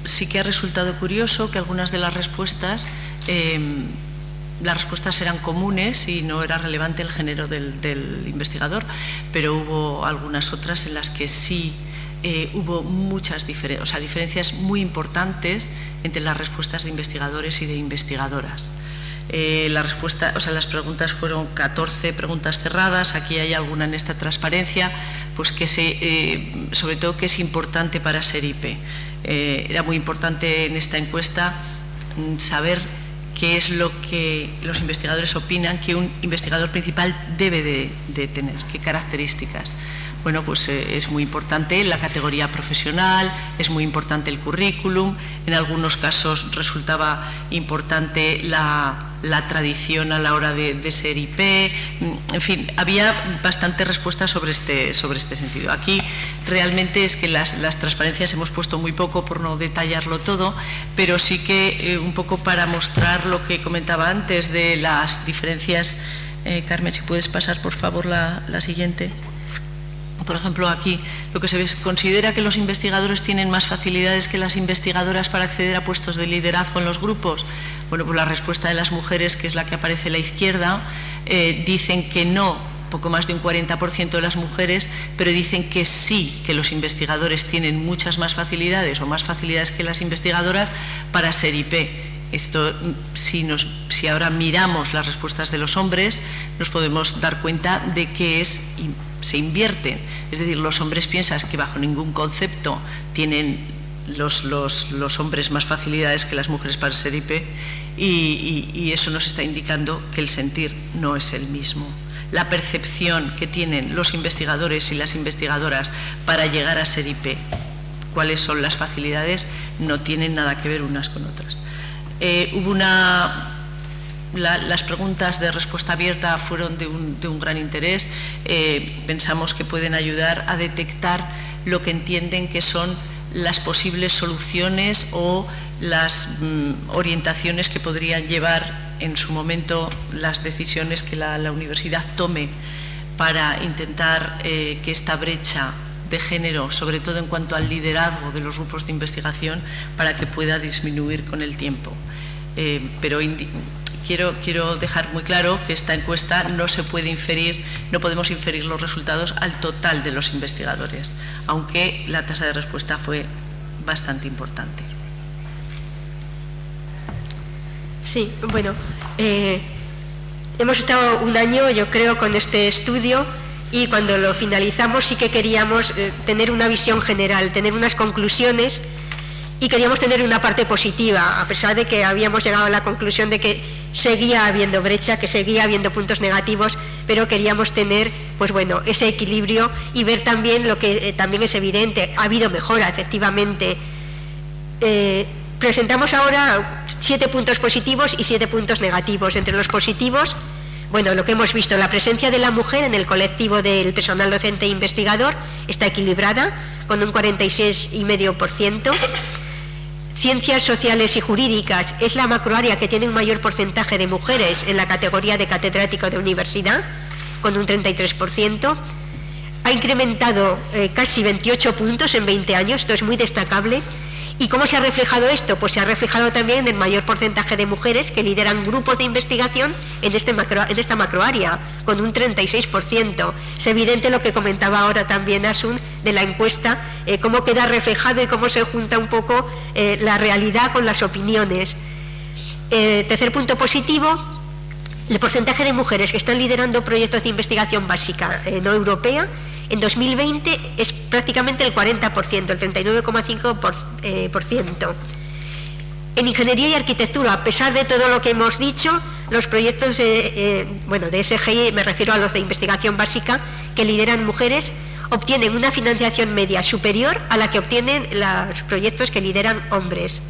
Sí que ha resultado curioso que algunas de las respuestas eran comunes y no era relevante el género del investigador, pero hubo algunas otras en las que sí hubo muchas diferencias muy importantes entre las respuestas de investigadores y de investigadoras. Las preguntas fueron 14 preguntas cerradas. Aquí hay alguna en esta transparencia, pues que sobre todo que es importante para ser IP. Era muy importante en esta encuesta saber qué es lo que los investigadores opinan que un investigador principal debe de tener, qué características. Bueno, pues es muy importante la categoría profesional, es muy importante el currículum, en algunos casos resultaba importante la tradición a la hora de ser IP, en fin, había bastantes respuestas sobre este sentido. Aquí realmente es que las transparencias hemos puesto muy poco por no detallarlo todo, pero sí que un poco para mostrar lo que comentaba antes de las diferencias. Carmen, si puedes pasar por favor la siguiente. Por ejemplo, aquí lo que se ve, considera que los investigadores tienen más facilidades que las investigadoras para acceder a puestos de liderazgo en los grupos. Bueno, pues la respuesta de las mujeres, que es la que aparece a la izquierda, dicen que no poco más de un 40% de las mujeres, pero dicen que sí, que los investigadores tienen muchas más facilidades o más facilidades que las investigadoras para ser IP. Esto, si ahora miramos las respuestas de los hombres, nos podemos dar cuenta de que se invierten. Es decir, los hombres piensan que bajo ningún concepto tienen los hombres más facilidades que las mujeres para ser IP, y eso nos está indicando que el sentir no es el mismo. La percepción que tienen los investigadores y las investigadoras para llegar a ser IP, cuáles son las facilidades, no tienen nada que ver unas con otras. Las preguntas de respuesta abierta fueron de un gran interés. Pensamos que pueden ayudar a detectar lo que entienden que son las posibles soluciones o las orientaciones que podrían llevar en su momento las decisiones que la universidad tome para intentar que esta brecha de género, sobre todo en cuanto al liderazgo de los grupos de investigación, para que pueda disminuir con el tiempo. Pero quiero dejar muy claro que esta encuesta no se puede inferir, no podemos inferir los resultados al total de los investigadores, aunque la tasa de respuesta fue bastante importante. Sí, bueno, hemos estado un año, yo creo, con este estudio, y cuando lo finalizamos sí que queríamos tener una visión general, tener unas conclusiones, y queríamos tener una parte positiva, a pesar de que habíamos llegado a la conclusión de que seguía habiendo brecha, que seguía habiendo puntos negativos, pero queríamos tener, pues bueno, ese equilibrio y ver también lo que también es evidente, ha habido mejora, efectivamente. Presentamos ahora 7 puntos positivos y 7 puntos negativos. Entre los positivos, bueno, lo que hemos visto, la presencia de la mujer en el colectivo del personal docente e investigador está equilibrada, con un 46,5%. Ciencias sociales y jurídicas es la macroárea que tiene un mayor porcentaje de mujeres en la categoría de catedrático de universidad, con un 33%. Ha incrementado casi 28 puntos en 20 años, esto es muy destacable. ¿Y cómo se ha reflejado esto? Pues se ha reflejado también en el mayor porcentaje de mujeres que lideran grupos de investigación en esta macroárea, con un 36%. Es evidente lo que comentaba ahora también Asun de la encuesta, cómo queda reflejado y cómo se junta un poco la realidad con las opiniones. Tercer punto positivo, el porcentaje de mujeres que están liderando proyectos de investigación básica no europea en 2020 es prácticamente el 40%, el 39,5%. En ingeniería y arquitectura, a pesar de todo lo que hemos dicho, los proyectos de SGI, me refiero a los de investigación básica, que lideran mujeres, obtienen una financiación media superior a la que obtienen los proyectos que lideran hombres.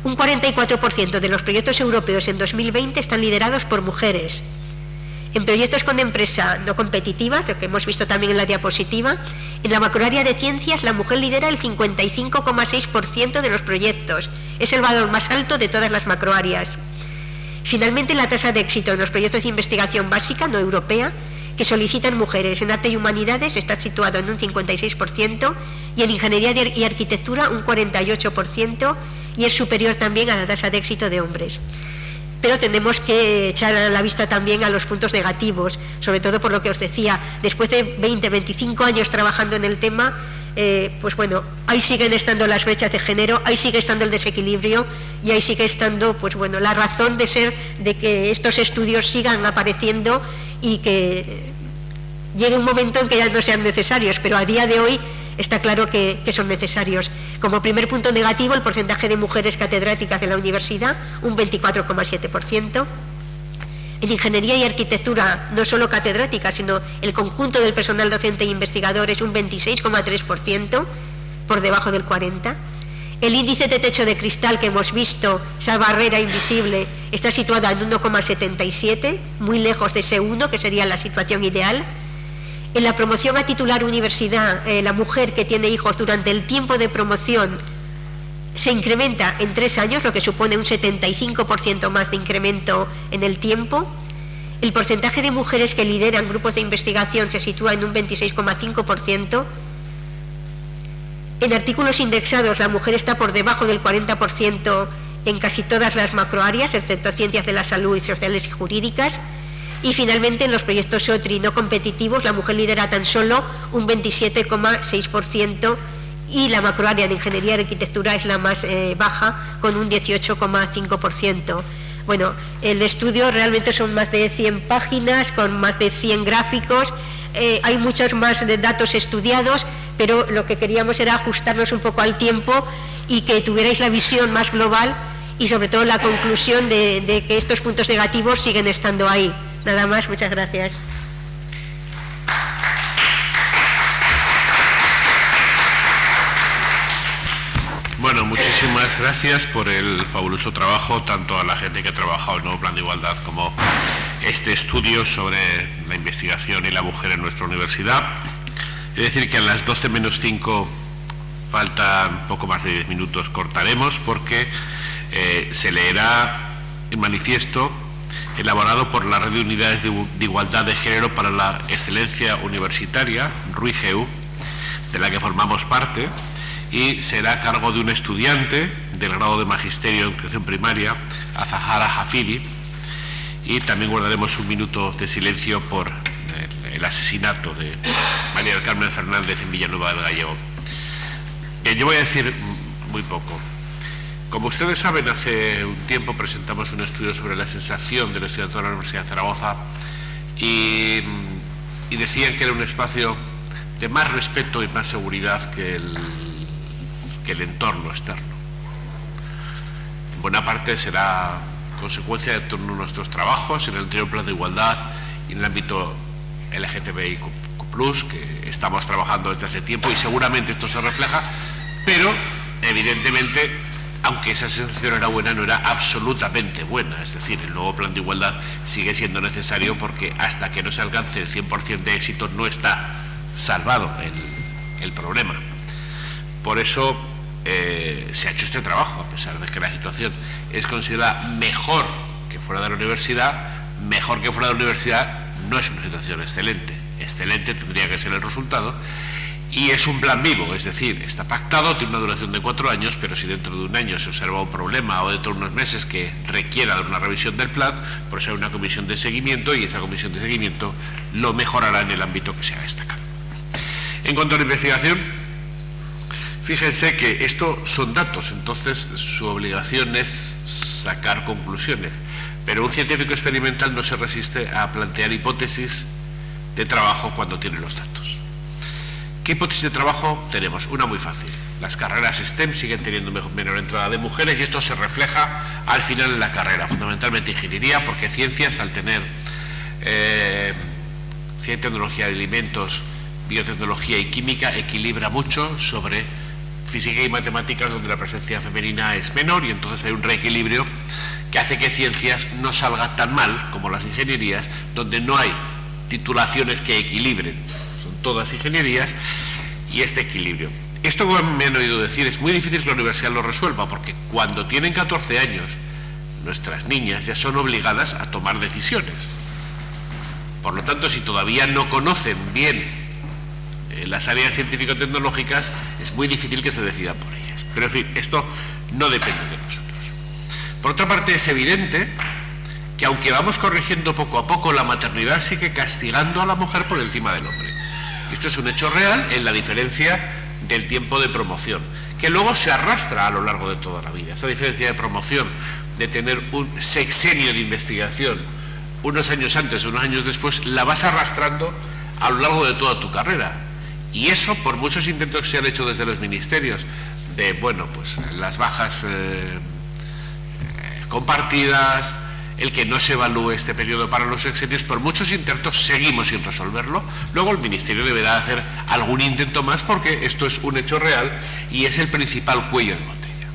Un 44% de los proyectos europeos en 2020 están liderados por mujeres. En proyectos con empresa no competitiva, lo que hemos visto también en la diapositiva, en la macroárea de ciencias la mujer lidera el 55,6% de los proyectos. Es el valor más alto de todas las macroáreas. Finalmente, la tasa de éxito en los proyectos de investigación básica no europea que solicitan mujeres en arte y humanidades está situado en un 56% y en ingeniería y arquitectura un 48%, y es superior también a la tasa de éxito de hombres. Pero tenemos que echar la vista también a los puntos negativos, sobre todo por lo que os decía, después de 20, 25 años trabajando en el tema, pues bueno, ahí siguen estando las brechas de género, ahí sigue estando el desequilibrio y ahí sigue estando, pues bueno, la razón de ser de que estos estudios sigan apareciendo y que llegue un momento en que ya no sean necesarios, pero a día de hoy está claro que son necesarios. Como primer punto negativo, el porcentaje de mujeres catedráticas de la universidad, un 24,7%. En ingeniería y arquitectura, no solo catedráticas, sino el conjunto del personal docente e investigador es un 26,3%, por debajo del 40%. El índice de techo de cristal que hemos visto, esa barrera invisible, está situada en 1,77, muy lejos de ese 1, que sería la situación ideal. En la promoción a titular universidad, la mujer que tiene hijos durante el tiempo de promoción se incrementa en 3 años, lo que supone un 75% más de incremento en el tiempo. El porcentaje de mujeres que lideran grupos de investigación se sitúa en un 26,5%. En artículos indexados, la mujer está por debajo del 40% en casi todas las macroáreas, excepto ciencias de la salud y sociales y jurídicas. Y finalmente en los proyectos OTRI no competitivos la mujer lidera tan solo un 27,6% y la macroárea de ingeniería y arquitectura es la más baja, con un 18,5%. Bueno, el estudio realmente son más de 100 páginas con más de 100 gráficos. Hay muchos más de datos estudiados, pero lo que queríamos era ajustarnos un poco al tiempo y que tuvierais la visión más global y sobre todo la conclusión de que estos puntos negativos siguen estando ahí. Nada más, muchas gracias. Bueno, muchísimas gracias por el fabuloso trabajo, tanto a la gente que ha trabajado en el nuevo Plan de Igualdad como este estudio sobre la investigación y la mujer en nuestra universidad. Es decir, que a las 12 menos 5, faltan poco más de 10 minutos, cortaremos porque se leerá el manifiesto elaborado por la Red de Unidades de Igualdad de Género para la Excelencia Universitaria, RUIGEU, de la que formamos parte, y será a cargo de un estudiante del grado de Magisterio en Educación Primaria, Azahara Hafidi, y también guardaremos un minuto de silencio por el asesinato de María del Carmen Fernández en Villanueva del Gallego. Yo voy a decir muy poco. Como ustedes saben, hace un tiempo presentamos un estudio sobre la sensación de los estudiantes de la Universidad de Zaragoza y decían que era un espacio de más respeto y más seguridad que el entorno externo. En buena parte será consecuencia de todos nuestros trabajos en el anterior Plan de Igualdad y en el ámbito LGTBIQ+, que estamos trabajando desde hace tiempo, y seguramente esto se refleja, pero evidentemente, aunque esa sensación era buena, no era absolutamente buena. Es decir, el nuevo Plan de Igualdad sigue siendo necesario porque hasta que no se alcance el 100% de éxito no está salvado el problema. Por eso se ha hecho este trabajo, a pesar de que la situación es considerada mejor que fuera de la universidad. Mejor que fuera de la universidad no es una situación excelente. Excelente tendría que ser el resultado. Y es un plan vivo, es decir, está pactado, tiene una duración de 4 años, pero si dentro de un año se observa un problema o dentro de unos meses que requiera de una revisión del plan, por eso hay una comisión de seguimiento y esa comisión de seguimiento lo mejorará en el ámbito que se ha destacado. En cuanto a la investigación, fíjense que esto son datos, entonces su obligación es sacar conclusiones, pero un científico experimental no se resiste a plantear hipótesis de trabajo cuando tiene los datos. ¿Qué hipótesis de trabajo tenemos? Una muy fácil. Las carreras STEM siguen teniendo menor entrada de mujeres y esto se refleja al final en la carrera, fundamentalmente ingeniería, porque ciencias, al tener ciencia y tecnología de alimentos, biotecnología y química, equilibra mucho sobre física y matemáticas, donde la presencia femenina es menor, y entonces hay un reequilibrio que hace que ciencias no salga tan mal como las ingenierías, donde no hay titulaciones que equilibren, son todas ingenierías, y este equilibrio. Esto, como me han oído decir, es muy difícil que la universidad lo resuelva, porque cuando tienen 14 años, nuestras niñas ya son obligadas a tomar decisiones. Por lo tanto, si todavía no conocen bien las áreas científico-tecnológicas, es muy difícil que se decidan por ellas. Pero, en fin, esto no depende de nosotros. Por otra parte, es evidente que aunque vamos corrigiendo poco a poco, la maternidad sigue castigando a la mujer por encima del hombre. Esto es un hecho real en la diferencia del tiempo de promoción, que luego se arrastra a lo largo de toda la vida. Esa diferencia de promoción, de tener un sexenio de investigación unos años antes o unos años después, la vas arrastrando a lo largo de toda tu carrera. Y eso, por muchos intentos que se han hecho desde los ministerios, de, bueno, pues las bajas compartidas, el que no se evalúe este periodo para los sexenios, por muchos intentos seguimos sin resolverlo. Luego el Ministerio deberá hacer algún intento más, porque esto es un hecho real y es el principal cuello de botella.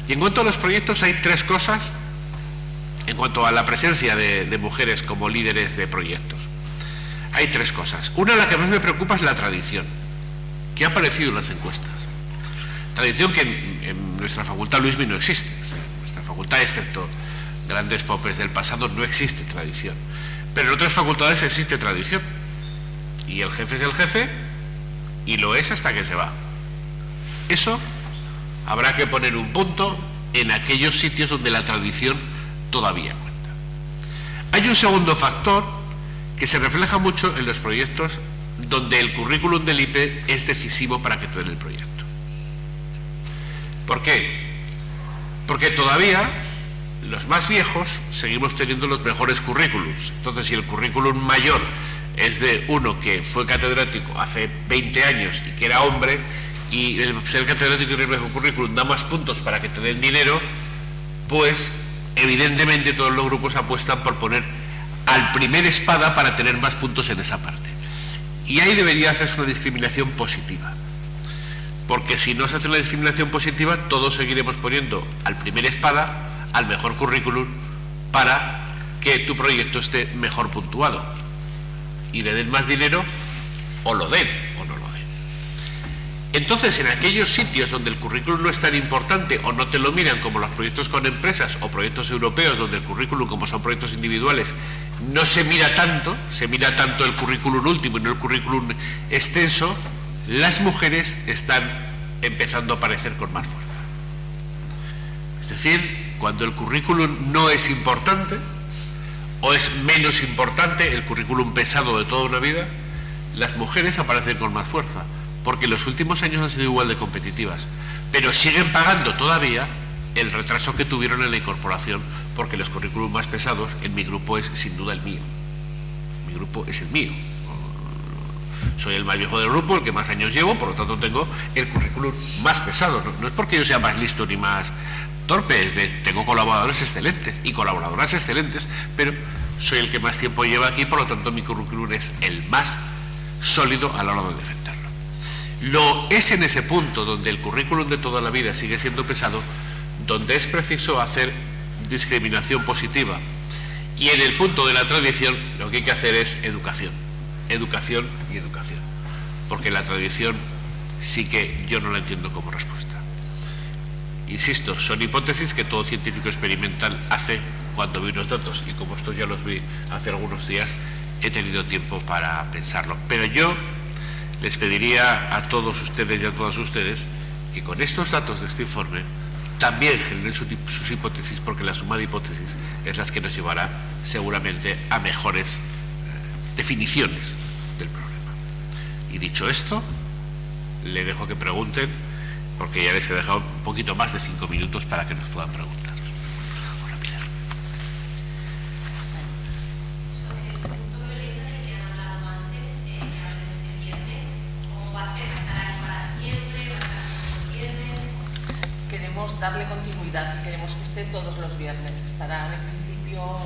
Y en cuanto a los proyectos, hay 3 cosas en cuanto a la presencia de mujeres como líderes de proyectos. Hay 3 cosas. Una, la que más me preocupa, es la tradición, que ha aparecido en las encuestas. Tradición que en nuestra facultad, Luismi, no existe. O sea, en nuestra facultad, excepto grandes popes del pasado, no existe tradición. Pero en otras facultades existe tradición. Y el jefe es el jefe, y lo es hasta que se va. Eso habrá que poner un punto en aquellos sitios donde la tradición todavía cuenta. Hay un segundo factor que se refleja mucho en los proyectos donde el currículum del IPE es decisivo para que te den el proyecto. ¿Por qué? Porque todavía los más viejos seguimos teniendo los mejores currículums. Entonces, si el currículum mayor es de uno que fue catedrático hace 20 años y que era hombre, y el ser catedrático y el mejor currículum da más puntos para que te den dinero, pues evidentemente todos los grupos apuestan por poner al primer espada para tener más puntos en esa parte. Y ahí debería hacerse una discriminación positiva. Porque si no se hace una discriminación positiva, todos seguiremos poniendo al primer espada, al mejor currículum, para que tu proyecto esté mejor puntuado. Y le den más dinero, o lo den, o no lo den. Entonces, en aquellos sitios donde el currículum no es tan importante, o no te lo miran como los proyectos con empresas, o proyectos europeos, donde el currículum, como son proyectos individuales, no se mira tanto el currículum último y no el currículum extenso, las mujeres están empezando a aparecer con más fuerza. Es decir, cuando el currículum no es importante, o es menos importante, el currículum pesado de toda una vida, las mujeres aparecen con más fuerza, porque en los últimos años han sido igual de competitivas, pero siguen pagando todavía el retraso que tuvieron en la incorporación, porque los currículums más pesados, en mi grupo es sin duda el mío. Mi grupo es el mío. Soy el más viejo del grupo, el que más años llevo, por lo tanto tengo el currículum más pesado. No es porque yo sea más listo ni más torpe, tengo colaboradores excelentes y colaboradoras excelentes, pero soy el que más tiempo lleva aquí, por lo tanto mi currículum es el más sólido a la hora de defenderlo. Lo es en ese punto donde el currículum de toda la vida sigue siendo pesado, donde es preciso hacer discriminación positiva. Y en el punto de la tradición lo que hay que hacer es educación. Educación y educación. Porque la tradición sí que yo no la entiendo como respuesta. Insisto, son hipótesis que todo científico experimental hace cuando ve unos datos, y como estos ya los vi hace algunos días, he tenido tiempo para pensarlo. Pero yo les pediría a todos ustedes y a todas ustedes que con estos datos de este informe también generen sus hipótesis, porque la suma de hipótesis es la que nos llevará seguramente a mejores definiciones del problema. Y dicho esto, le dejo que pregunten, porque ya les he dejado un poquito más de 5 minutos para que nos puedan preguntar. Hola, Pilar. Sobre el punto violeta del que han hablado antes, que hablan este viernes, ¿cómo va a ser? ¿Va a estar ahí para siempre? ¿Va a estar todos los viernes? Queremos darle continuidad, queremos que esté todos los viernes. Estarán en principio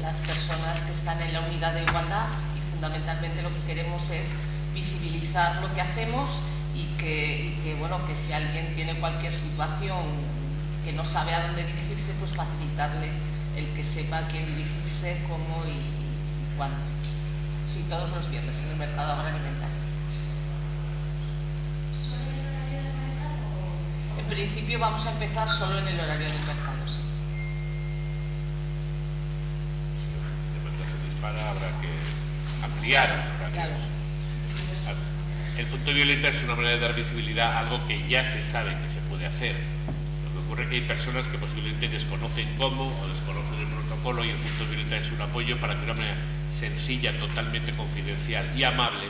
las personas que están en la unidad de igualdad, y fundamentalmente lo que queremos es visibilizar lo que hacemos y que bueno, que si alguien tiene cualquier situación que no sabe a dónde dirigirse, pues facilitarle el que sepa a quién dirigirse, cómo y cuándo. Sí, todos los viernes en el mercado agroalimentario. ¿Solo en el horario del mercado? En principio vamos a empezar solo en el horario del mercado, sí. Habrá que ampliar horarios. Claro. El punto violeta es una manera de dar visibilidad a algo que ya se sabe que se puede hacer. Lo que ocurre es que hay personas que posiblemente desconocen cómo o desconocen el protocolo, y el punto violeta es un apoyo para que de una manera sencilla, totalmente confidencial y amable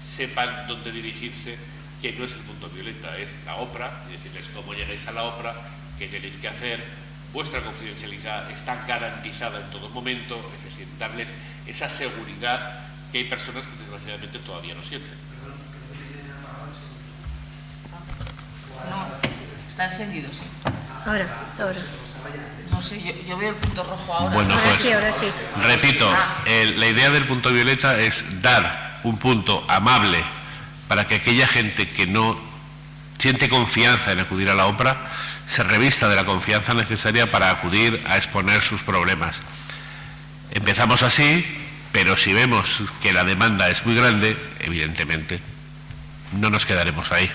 sepan dónde dirigirse, que no es el punto violeta, es la OPRA, y decirles cómo llegáis a la OPRA, qué tenéis que hacer. Vuestra confidencialidad está garantizada en todo momento, es decir, darles esa seguridad que hay personas que desgraciadamente todavía no sienten. No, está encendido, sí. Ahora. No sé, yo veo el punto rojo ahora. Bueno, Ahora sí. Repito, la idea del punto violeta es dar un punto amable para que aquella gente que no siente confianza en acudir a la OPRA se revista de la confianza necesaria para acudir a exponer sus problemas. Empezamos así, pero si vemos que la demanda es muy grande, evidentemente no nos quedaremos ahí.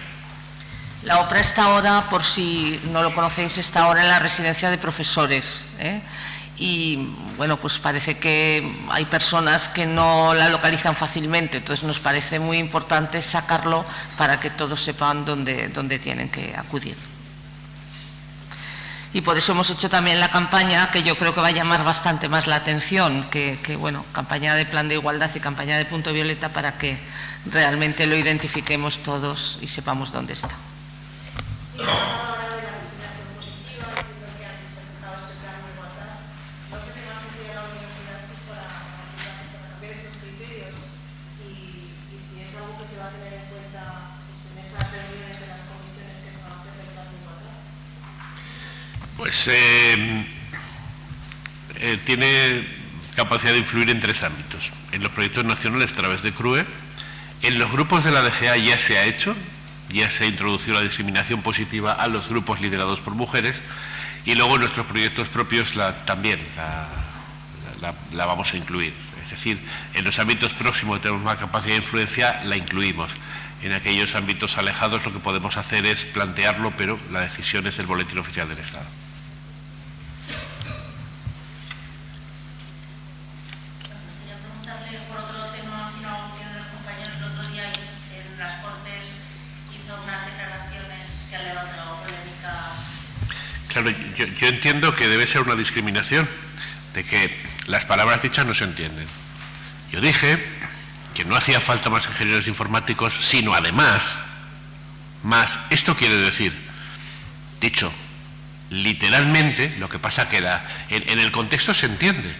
La OPRA está ahora, por si no lo conocéis, está ahora en la residencia de profesores, ¿eh? Y bueno, pues parece que hay personas que no la localizan fácilmente, entonces nos parece muy importante sacarlo para que todos sepan dónde tienen que acudir. y por eso hemos hecho también la campaña, que yo creo que va a llamar bastante más la atención, que bueno, campaña de Plan de Igualdad y campaña de Punto Violeta, para que realmente lo identifiquemos todos y sepamos dónde está. Sí, ahora de la discriminación positiva, diciendo que han presentado este plan de igualdad, no sé qué más tendría la universidad pues, para cambiar estos criterios y si es algo que se va a tener en cuenta pues, en esas reuniones de las comisiones que se van a hacer del plan de igualdad. Pues tiene capacidad de influir en 3 ámbitos. En los proyectos nacionales a través de CRUE, en los grupos de la DGA ya se ha hecho, ya se ha introducido la discriminación positiva a los grupos liderados por mujeres, y luego en nuestros proyectos propios también la vamos a incluir. Es decir, en los ámbitos próximos que tenemos más capacidad de influencia, la incluimos. En aquellos ámbitos alejados lo que podemos hacer es plantearlo, pero la decisión es del Boletín Oficial del Estado. Quería preguntarle por otro tema, si no tienen los compañeros el otro día en las Cortes hizo unas declaraciones que han levantado polémica. Claro, yo entiendo que debe ser una discriminación, de que las palabras dichas no se entienden. Yo dije que no hacía falta más ingenieros informáticos, sino además, esto quiere decir, dicho literalmente, lo que pasa que en el contexto se entiende.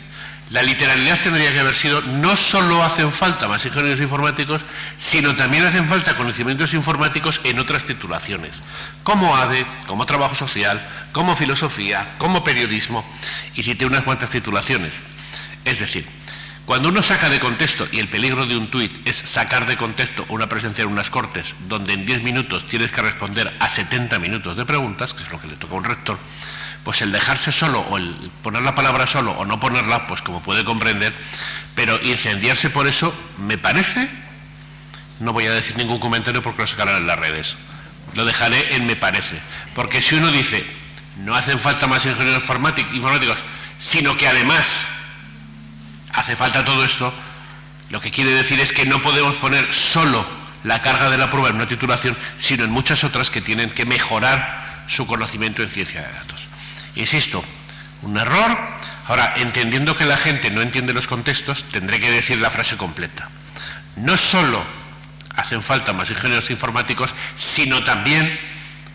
La literalidad tendría que haber sido, no solo hacen falta más ingenieros informáticos, sino también hacen falta conocimientos informáticos en otras titulaciones, como ADE, como trabajo social, como filosofía, como periodismo, y cité unas cuantas titulaciones. Es decir, cuando uno saca de contexto, y el peligro de un tuit es sacar de contexto una presencia en unas Cortes, donde en 10 minutos tienes que responder a 70 minutos de preguntas, que es lo que le toca a un rector, pues el dejarse solo, o el poner la palabra solo, o no ponerla, pues como puede comprender, pero incendiarse por eso, me parece, no voy a decir ningún comentario porque lo sacarán en las redes, lo dejaré en me parece, porque si uno dice, no hacen falta más ingenieros informáticos, sino que además hace falta todo esto, lo que quiere decir es que no podemos poner solo la carga de la prueba en una titulación, sino en muchas otras que tienen que mejorar su conocimiento en ciencia de datos. Insisto, un error. Ahora, entendiendo que la gente no entiende los contextos, tendré que decir la frase completa. No solo hacen falta más ingenieros informáticos, sino también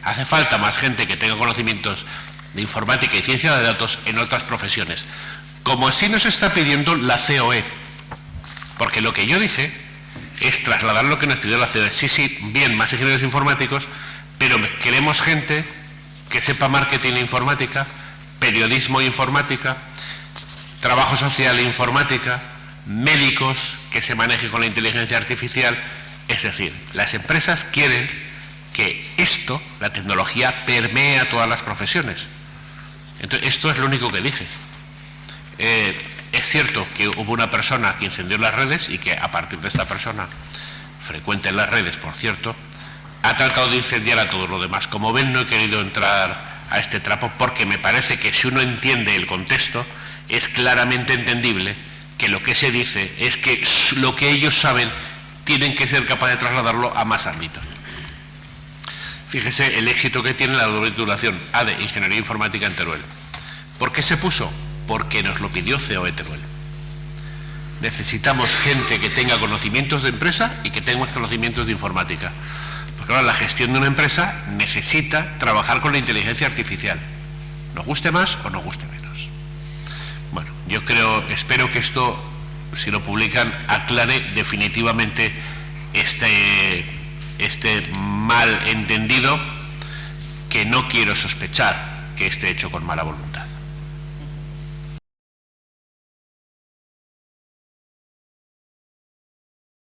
hace falta más gente que tenga conocimientos de informática y ciencia de datos en otras profesiones, como así nos está pidiendo la COE, porque lo que yo dije es trasladar lo que nos pidió la COE. Sí, bien, más ingenieros informáticos, pero queremos gente que sepa marketing e informática, periodismo e informática, trabajo social e informática, médicos que se manejen con la inteligencia artificial. Es decir, las empresas quieren que esto, la tecnología, permee a todas las profesiones. Entonces, esto es lo único que dije. Es cierto que hubo una persona que incendió las redes y que a partir de esta persona, frecuente en las redes, por cierto, ha tratado de incendiar a todo lo demás. Como ven, no he querido entrar a este trapo porque me parece que si uno entiende el contexto, es claramente entendible que lo que se dice es que lo que ellos saben tienen que ser capaces de trasladarlo a más ámbitos. Fíjese el éxito que tiene la doble titulación ADE, Ingeniería Informática en Teruel. ¿Por qué se puso? Porque nos lo pidió COE Teruel. Necesitamos gente que tenga conocimientos de empresa y que tenga conocimientos de informática. Porque ahora la gestión de una empresa necesita trabajar con la inteligencia artificial. Nos guste más o nos guste menos. Bueno, yo espero que esto, si lo publican, aclare definitivamente este mal entendido, que no quiero sospechar que esté hecho con mala voluntad.